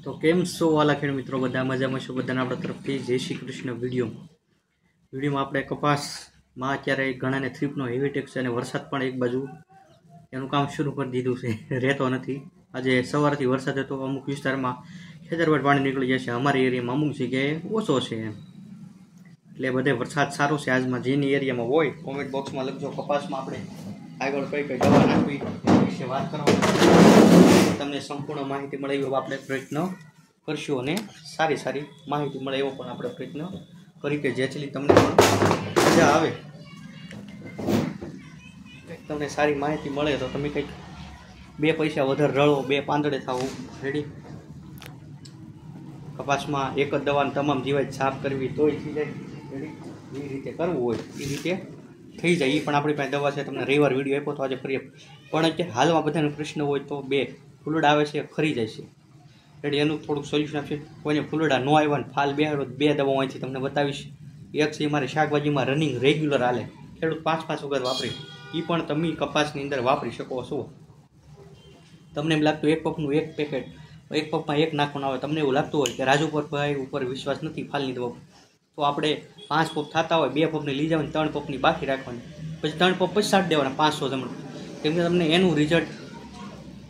તો કેમ છો વાલા ખેડ મિત્રો, બધા મજામાં છો? બધાને આપણા તરફથી જય શ્રી કૃષ્ણ. વિડીયોમાં આપણે કપાસમાં અત્યારે ઘણાને થ્રીપનો હેવી ટેક છે અને વરસાદ પણ એક બાજુ એનું કામ શરૂ કરી દીધું છે. રહેતો નથી. આજે સવારથી વરસાદ હતો. અમુક વિસ્તારમાં ખેતરવાડ પાણી નીકળી જાય છે. અમારી એરિયામાં અમુક જગ્યાએ ઓછો છે એટલે બધે વરસાદ સારો છે આજમાં. જેની એરિયામાં હોય કોમેન્ટ બોક્સમાં લખજો. કપાસમાં આપણે આગળ કઈ કઈ દવા નાખવી એ વિશે વાત કરવાની, તમને સંપૂર્ણ માહિતી મળે એવો આપણે પ્રયત્ન કરશું અને સારી માહિતી મળે એવો પણ આપણે પ્રયત્ન કરી કે જેથી તમને પણ મજા આવે, તમને સારી માહિતી મળે તો તમે કંઈક બે પૈસા વધારે રળો, બે પાંદડે થાવું રેડી. કપાસમાં એક જ દવાની તમામ જીવાત સાફ કરવી તોય થઈ જાય રેડી. એ રીતે કરવું હોય એ રીતે થઈ જાય. એ પણ આપણી પાસે દવા છે. તમને રવિવાર વિડીયો આપ્યો તો આજે ફરી પણ અત્યારે હાલમાં બધાનો પ્રશ્ન હોય તો બે ફૂલડા આવે છે, ખરી જાય છે રેડી. એનું થોડુંક સોલ્યુશન આપશે. કોઈને ફૂલડા ન આવ્યા ને ફાલ બેહાડો બે દવાઓ અહીંથી તમને બતાવીશ. એક છે મારે શાકભાજીમાં રનિંગ રેગ્યુલર હાલે, ખેડૂત 5-5 વખત વાપરી, એ પણ તમે કપાસની અંદર વાપરી શકો છો. તમને એમ લાગતું એક પંપનું એક પેકેટ, એક પંપમાં એક નાખવાનું આવે, તમને એવું લાગતું હોય કે રાજુ પર ભાઈ ઉપર વિશ્વાસ નથી ફાલની દવા, તો આપણે 5 પંપ થતા હોય 2 પંપની લઈ જવાની, 3 પંપની બાકી રાખવાની, પછી 3 પંપ પછી સાટ દેવાના 500 જમણ. કેમ કે તમને એનું રિઝલ્ટ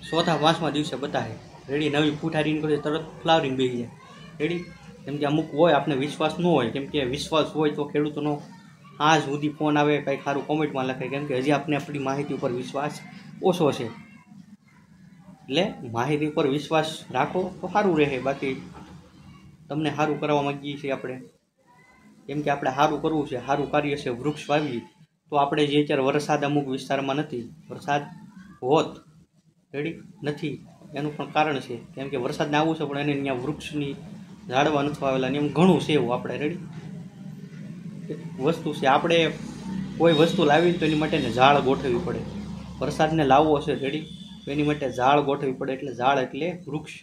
4થા-5મા દિવસે બતાવે રેડી. નવી ફૂટ હારીને કરે તરત ફ્લાવરિંગ બેસી જાય રેડી. કેમ કે અમુક હોય આપણે વિશ્વાસ ન હોય, કેમ કે વિશ્વાસ હોય તો ખેડૂતોનો આજ સુધી ફોન આવે, કંઈક સારું કોમેન્ટમાં લખે, કેમ કે હજી આપણે આપણી માહિતી ઉપર વિશ્વાસ ઓછો છે. એટલે માહિતી ઉપર વિશ્વાસ રાખો તો સારું રહે. બાકી તમને સારું કરવા માંગીએ છીએ આપણે, કેમ કે આપણે સારું કરવું છે, સારું કાર્ય છે, વૃક્ષ વાવીએ તો આપણે જે અત્યારે વરસાદ અમુક વિસ્તારમાં નથી, વરસાદ હોત રેડી નથી, એનું પણ કારણ છે. કેમ કે વરસાદને આવવું છે પણ એને ત્યાં વૃક્ષની ઝાડવા નથી આવેલા ને એમ ઘણું છે એવું આપણે રેડી વસ્તુ છે. આપણે કોઈ વસ્તુ લાવીને તો એની માટે ઝાડ ગોઠવવી પડે. વરસાદને લાવવો હશે રેડી તો એની માટે ઝાડ ગોઠવવી પડે. એટલે ઝાડ એટલે વૃક્ષ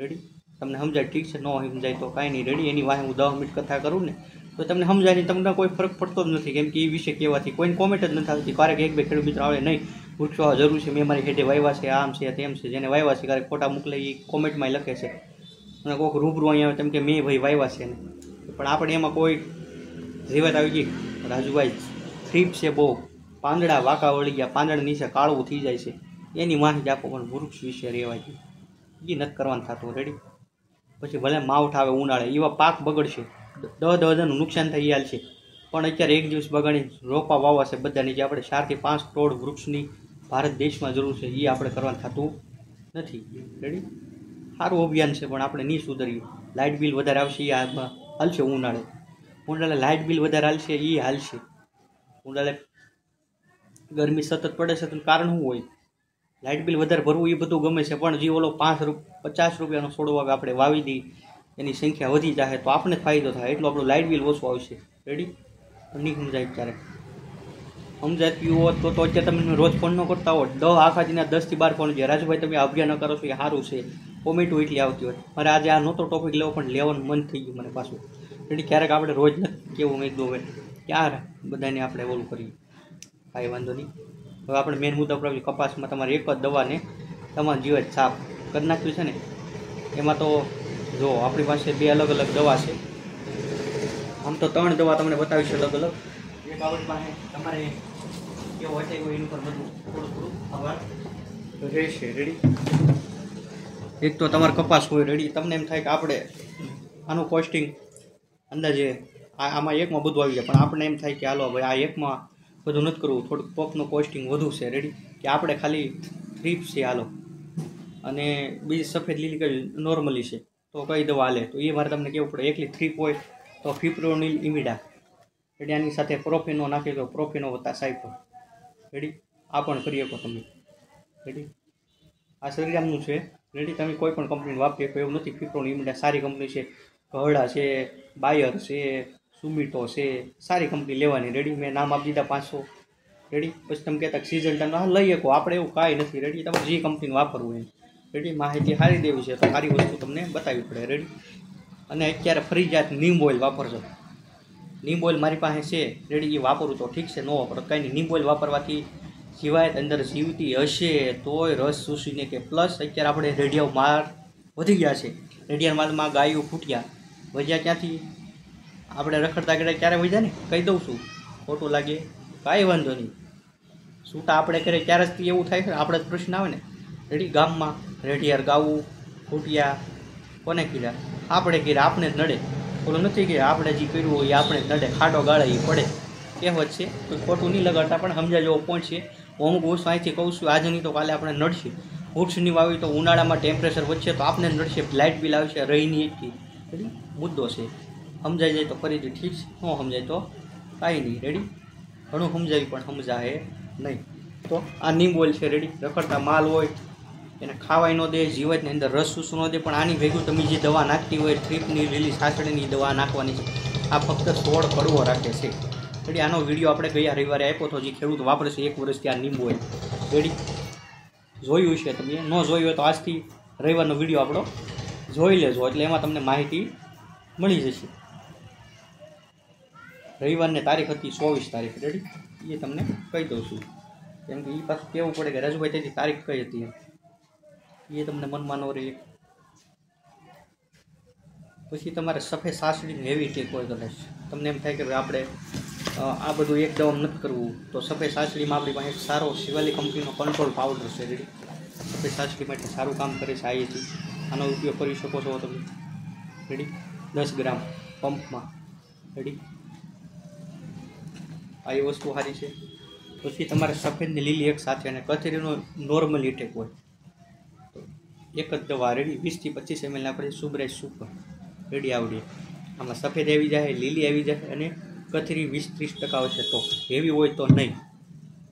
રેડી. તમને સમજાય ઠીક છે, ન સમજાય તો કાંઈ નહીં રેડી. એની વાહે હું 10 મિનિટ કથા કરું ને તો તમને સમજાય નહીં, તમને કોઈ ફરક પડતો જ નથી. કેમ કે એ વિશે કહેવાથી કોઈને કોમેન્ટ જ નથી આવતી. ક્યારેક 1-2 ખેડૂત મિત્રો આવે નહીં વૃક્ષ વાવવા જરૂર છે, મેં મારી હેઠે વાવ્યા છે, આમ છે તેમ છે. જેને વાવ્યા છે ક્યારેક ફોટા મોકલે એ કોમેન્ટમાં લખે છે અને કોઈક રૂબરૂ અહીંયા આવે તેમ કે મેં ભાઈ વાવ્યા છે ને, પણ આપણે એમાં કોઈ જીવાત આવી ગઈ રાજુભાઈ થ્રીપ છે બહુ, પાંદડા વાંકા વળી ગયા, પાંદડા નીચે કાળું થઈ જાય છે, એની માહિતી આપો. પણ વૃક્ષ વિશે રહેવાય છે એ નથી કરવાનું થતું રેડી. પછી ભલે માવઠ આવે ઉનાળે, એવા પાક બગડશે, 10 હજારનું નુકસાન થઈ હાલ છે. પણ અત્યારે એક દિવસ બગાડી રોપા વાવવા છે બધાની, જે આપણે 4 થી 5 કરોડ વૃક્ષની ભારત દેશમાં જરૂર છે, એ આપણે કરવાનું થતું નથી રેડી. સારું અભિયાન છે પણ આપણે નહીં સુધરીએ. લાઇટ બિલ વધારે આવશે એ હાલશે ઉનાળે લાઇટ બિલ વધારે હાલશે એ હાલશે. ઉનાળે ગરમી સતત પડે છે તો કારણ શું હોય? લાઇટ બિલ વધારે ભરવું એ બધું ગમે છે, પણ જે ઓલો 50 રૂપિયાનો છોડવો આવે આપણે વાવી દઈએ, એની સંખ્યા વધી જાય તો આપણે ફાયદો થાય, એટલું આપણું લાઇટ બિલ ઓછું આવશે રેડી. નહીં સમજાય ક્યારેક સમજાતું હોત તો અત્યારે તમે રોજ ફોન ન કરતા હોત, 10 થી 12 ફોન છે રાજુભાઈ તમે અભિયાન કરો છો એ સારું છે, કોમેન્ટો એટલી આવતી હોય. મારે આજે આ નહોતો ટોપિક લેવો પણ લેવાનું મન થઈ ગયું મને પાછું રેડી. ક્યારેક આપણે રોજ નથી કેવું મેં કીધું હવે ક્યારે બધાને આપણે ઓલું કરીએ, કાંઈ વાંધો નહીં. હવે આપણે મેન મુદ્દા પર કપાસમાં તમારે એક જ દવાને તમામ જીવાત સાફ કરી નાખ્યું છે ને, એમાં તો જો આપણી પાસે 2 અલગ-અલગ દવા છે. આમ તો 3 દવા તમને બતાવીશ અલગ-અલગ. એક આપણી પાસે તમારે કેવો હશે એનું પર બધું થોડું ખબર રહેશે રેડી. એક તો તમારે કપાસ હોય રેડી, તમને એમ થાય કે આપણે આનું કોસ્ટિંગ અંદાજે આમાં એકમાં બધું આવી જાય, પણ આપણે એમ થાય કે હાલો ભાઈ આ એકમાં બધું નથી કરવું, થોડુંક પપનું કોસ્ટિંગ વધુ છે રેડી, કે આપણે ખાલી થ્રીપ છે હાલો અને બીજી સફેદ લીલી કઈ નોર્મલી છે તો કઈ દવા હાલે. તો એ મારે તમને કેવું પડે, એકલી થ્રીપ હોય તો ફિપ્રોનિલ ઇમિડા રેડી, આની સાથે પ્રોફેનો નાખી દો, પ્રોફેનો વત્તા સાયફર રેડી. આ પણ કરી શકો તમે રેડી. આ શ્રીરામનું છે રેડી. તમે કોઈ પણ કંપની વાપરી શકો એવું નથી. ફિપ્રોન ઇમિડા સારી કંપની છે, ઘરડા છે, બાયર છે, સુમિટો છે, સારી કંપની લેવાની રેડી. મેં નામ આપી દીધા 500 રેડી. પછી તમે કહેતા સિઝન ટાઈમ હા લઈ શકો, આપણે એવું કાંઈ નથી રેડી. તમારે જે કંપનીનું વાપરવું એમ રેડી. માહિતી સારી દેવી છે તો સારી વસ્તુ તમને બતાવવી પડે રેડી. અને અત્યારે ફરજિયાત નીમ ઓઇલ વાપરજો. નીમ ઓઇલ મારી પાસે છે રેડી, એ વાપરું તો ઠીક છે, ન વાપરો કાંઈ નહીં. નીમ ઓઇલ વાપરવાથી સિવાય અંદર જીવતી હશે તોય રસ ચૂસીને કે પ્લસ અત્યારે આપણે રેડિયો માર વધી ગયા છે રેડિયન માલમાં ગાયું ફૂટ્યા, વજ્યા ક્યાંથી? આપણે રખડતા કરે ક્યારે વજ્યા ને કહી દઉં છું, ખોટું લાગે કાંઈ વાંધો નહીં, છૂટા આપણે કરે ત્યારે જ એવું થાય છે, આપણે જ પ્રશ્ન આવે ને. રેડી ગામમાં રેડિયાર ગાવું ફૂટ્યા કોને કીધા? આપણે કીધા, આપણે જ નડે. ઓલું નથી કે આપણે જે કર્યું હોય એ આપણે જ નડે, ખાડો ગાળે એ પડે, કહેવત છે. કોઈ ખોટું નહીં લગાડતા, પણ સમજ્યા જેવો પોઈન્ટ છે. હું અમુક વસ્તુ અહીંથી કહું છું, આજે નહીં તો કાલે આપણે નડશે. વૃક્ષની વાવી તો ઉનાળામાં ટેમ્પરેચર વધશે તો આપણે નડશે, લાઇટ બિલ આવશે, રહીની એટલી. રેડી મુદ્દો છે, સમજાઈ જાય તો ફરીથી ઠીક છે, ન સમજાય તો કાંઈ નહીં. રેડી ઘણું સમજાવી પણ સમજાય નહીં. તો આ નીમ ઓઇલ છે. રેડી રખડતા માલ હોય એને ખાવાય ન દે, જીવતની અંદર રસ સૂસું ન દે, પણ આની ભેગું તમે જે દવા નાખતી હોય થ્રીપની, લીલી સાસડીની દવા નાખવાની છે. આ ફક્ત છોડ કડવો રાખે છે. રેડી આનો વિડીયો આપણે ગયા રવિવારે આપ્યો હતો, જે ખેડૂત વાપરે છે 1 વર્ષથી આ નીમ ઓઇલ. રેડી જોયું છે તમે? ન જોયું હોય તો આજથી રવિવારનો વિડીયો આપણો જોઈ લેજો, એટલે એમાં તમને માહિતી મળી જશે. રવિવારની તારીખ હતી 24 તારીખ. રેડી એ તમને કહી દઉં છું, કેમ કે એ પાછું કહેવું પડે કે રાજુભાઈ તેથી તારીખ કઈ હતી એ તમને મનમાં ન રહે. પછી તમારે સફેદ સાસડી હેવી ટેક હોય, કદાચ તમને એમ થાય કે આપણે આ બધું એકદમ નથી કરવું, તો સફેદ સાસડીમાં આપણી પાસે એક સારો શિવાલી કંપનીનો કંટ્રોલ પાવડર છે. રેડી સફેદ સાસડી માટે સારું કામ કરે છે. આઈથી આનો ઉપયોગ કરી શકો છો તમે. રેડી 10 ગ્રામ પંપમાં. રેડી આ એ વસ્તુ સારી છે. પછી તમારે સફેદની લીલી એક સાથે અને કથેરીનો નોર્મલ ઇટેક હોય તો એક જ દવા. રેડી 20 થી 25 ml આપણે સુબ્રેજ સુપર. રેડી આવડી આમાં સફેદ આવી જાય, લીલી આવી જાય અને કથેરી 20-30% આવશે. તો હેવી હોય તો નહીં,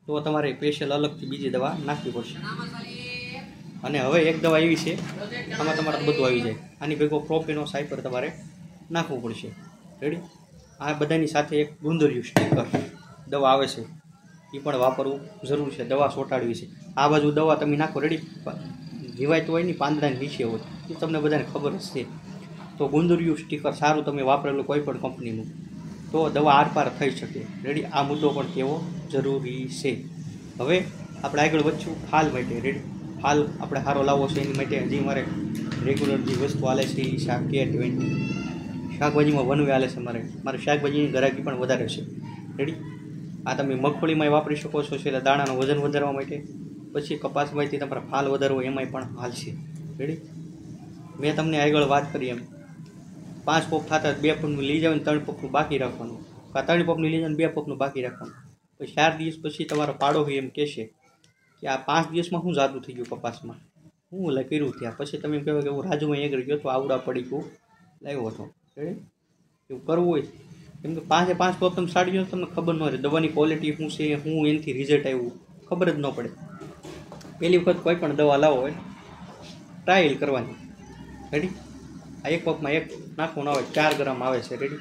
તો તમારે સ્પેશિયલ અલગથી બીજી દવા નાખવી પડશે. અને હવે એક દવા એવી છે આમાં તમારે બધું આવી જાય, આની ભેગો પ્રોપેનો સાયપર તમારે નાખવું પડશે. રેડી આ બધાની સાથે એક ગુંદરિયું સ્ટીકર દવા આવે છે, એ પણ વાપરવું જરૂર છે. દવા ચોંટાડવી છે. આ બાજુ દવા તમે નાખો. રેડી જીવાય તો હોય નહીં, પાંદડાની નીચે હોય, એ તમને બધાને ખબર જ છે. તો ગુંદરિયું સ્ટીકર સારું તમે વાપરેલું કોઈ પણ કંપનીનું, તો દવા આરપાર થઈ શકે. રેડી આ મુદ્દો પણ કહેવો જરૂરી છે. હવે આપણે આગળ વધશું ફાલ માટે. રેડી ફાલ આપણે સારો લાવવો છે, એની માટે હજી મારે રેગ્યુલર જે વસ્તુ હાલે છે એ શાકભાજીમાં વનવે હાલે છે. મારે શાકભાજીની ગ્રાહકી પણ વધારે છે. રેડી આ તમે મગફળીમાં વાપરી શકો છો, એટલે દાણાનું વજન વધારવા માટે. પછી કપાસમાંથી તમારે ફાલ વધારવો એમાંય પણ હાલ છે. રેડી મેં તમને આગળ વાત કરી એમ 5 પપ થતા 2 પપનું લઈ જાવ ને 3 પપનું બાકી રાખવાનું, કાં 3 પપનું લઈ જાવ ને 2 પપનું બાકી રાખવાનું. પછી 4 દિવસ પછી તમારો પાડો એમ કહેશે કે આ 5 દિવસમાં શું જાદુ થઈ ગયું કપાસમાં, હું કર્યું ત્યાં. પછી તમે એમ કહેવાય કે હું રાજુમાં આગળ ગયો તો આવડા પડી ગયું લાવ્યો હતો. રેડી એવું કરવું હોય, કેમ કે 5 પપ તમે સાડી ગયો તમને ખબર ન રહે દવાની ક્વોલિટી શું છે, હું એનાથી રિઝલ્ટ આવ્યું ખબર જ ન પડે. પહેલી વખત કોઈ પણ દવા લાવો હોય ટ્રાયલ કરવાની. રેડી આ 1 પપમાં 1 નાખવું ના હોય, 4 ગ્રામ આવે છે. રેડી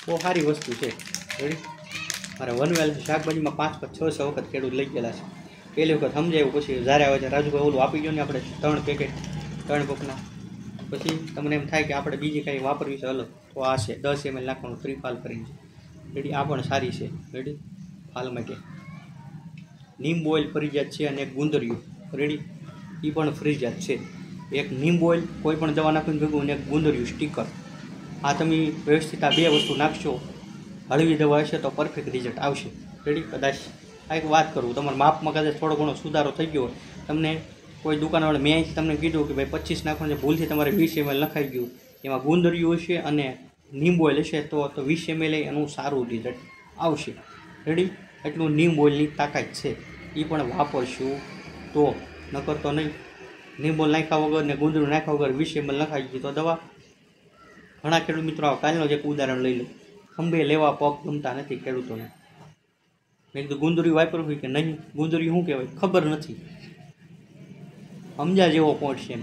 બહુ સારી વસ્તુ છે. રેડી મારે વનવેલ શાકભાજીમાં 5-6 વખત ખેડૂત લઈ ગયેલા છે. પહેલી વખત સમજાયું, પછી જ્યારે આવે છે રાજુભાઈ ઓલું આપી ગયો ને આપણે 3 પેકેટ 3 પપના. પછી તમને એમ થાય કે આપણે બીજી કાંઈ વાપરવી છે અલગ, તો આ છે 10 ml નાખવાનું ત્રિફાલ કરીને. રેડી આ પણ સારી છે. રેડી ફાલ માટે નીમ ઓઇલ ફરજિયાત છે અને એક ગુંદરિયું. રેડી એ પણ ફરજિયાત છે. એક નીમ ઓઇલ કોઈ પણ દવા નાખીને ભેગું અને એક ગુંદરિયું સ્ટીકર. આ તમે વ્યવસ્થિત આ 2 વસ્તુ નાખશો, હળવી દવા હશે તો પરફેક્ટ રિઝલ્ટ આવશે. રેડી કદાચ આ એક વાત કરું, તમારા માપમાં કદાચ થોડો ઘણો સુધારો થઈ ગયો હોય, તમને કોઈ દુકાનવાળા મેં અહીંથી તમને કીધું કે ભાઈ 25 નાખવાનું, ભૂલથી તમારે 20 ml નખાઈ ગયું, એમાં ગુંદરિયું હશે અને નીમ ઓઇલ હશે તો 20 ml એનું સારું રિઝલ્ટ આવશે. રેડી એટલું નીમ ઓઇલની તાકાત છે, એ પણ વાપરશું તો, નકર તો નહીં. નીમ ઓઇલ નાખ્યા વગર ને ગુંદરિયું નાખ્યા વગર 20 ml નખાઈ ગઈ તો દવા. ઘણા ખેડૂત મિત્રો કાલનો જ એક ઉદાહરણ લઈ લો, ખંભે લેવા પગ ગમતા નથી ખેડૂતોને. મેં કીધું ગુંદરિયું વાપરવું હોય કે નહીં, ગુંદરિયું શું કહેવાય ખબર નથી. સમજા જેવો પોઈન્ટ છે.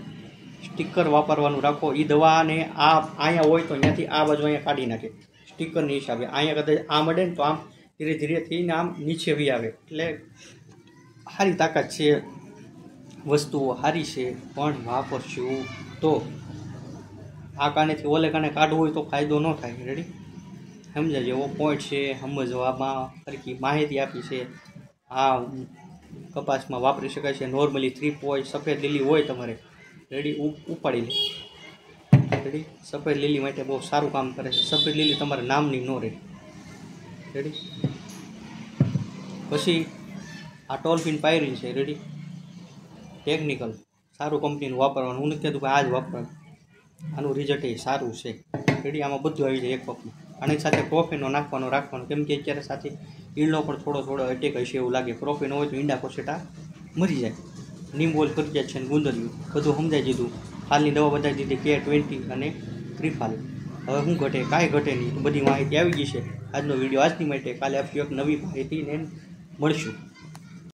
સ્ટીકર વાપરવાનું રાખો. એ દવાને આ અહીંયા હોય તો ત્યાંથી આ બાજુ અહીંયા કાઢી નાખે સ્ટીકરની હિસાબે. અહીંયા કદાચ આ મળે ને તો આમ ધીરે ધીરે થઈને આમ નીચે વી આવે. એટલે સારી તાકાત છે, વસ્તુઓ સારી છે, પણ વાપરશું તો. આ કાનેથી ઓલે કાને કાઢવું હોય તો ફાયદો ન થાય. રેડી સમજા જેવો પોઈન્ટ છે, સમજવામાં સરખી માહિતી આપી છે. આ કપાસમાં વાપરી શકાય છે. નોર્મલી થ્રીપ હોય, સફેદ લીલી હોય તમારે. રેડી ઉપાડી લે. રેડી સફેદ લીલી માટે બહુ સારું કામ કરે છે. સફેદ લીલી તમારે નામની ન રહે. રેડી પછી આ ટોલ્ફિન પાયરીન છે. રેડી ટેકનિકલ સારું કંપનીનું વાપરવાનું. હું નથી કહેતું કે આ જ વાપરવાનું, આનું રિઝલ્ટ એ સારું છે. રેડી આમાં બધું આવી જાય એક વખતમાં. આની સાથે પ્રોફેનો નાખવાનો રાખવાનો, કેમ કે અત્યારે સાથે ઈળનો પણ થોડો અટેક હશે એવું લાગે. પ્રોફેનો હોય તો ઈંડા કોશેટા મરી જાય. નીમબોલ કરી જાય છે ને ગુંદરિયું બધું સમજાઈ દીધું. હાલની દવા બતાવી દીધી K20 અને ત્રિફાલ. હવે શું ઘટે? કાંઈ ઘટે નહીં. બધી માહિતી આવી ગઈ છે. આજનો વિડીયો આજની માટે. કાલે આપણી એક નવી માહિતીને મળશું.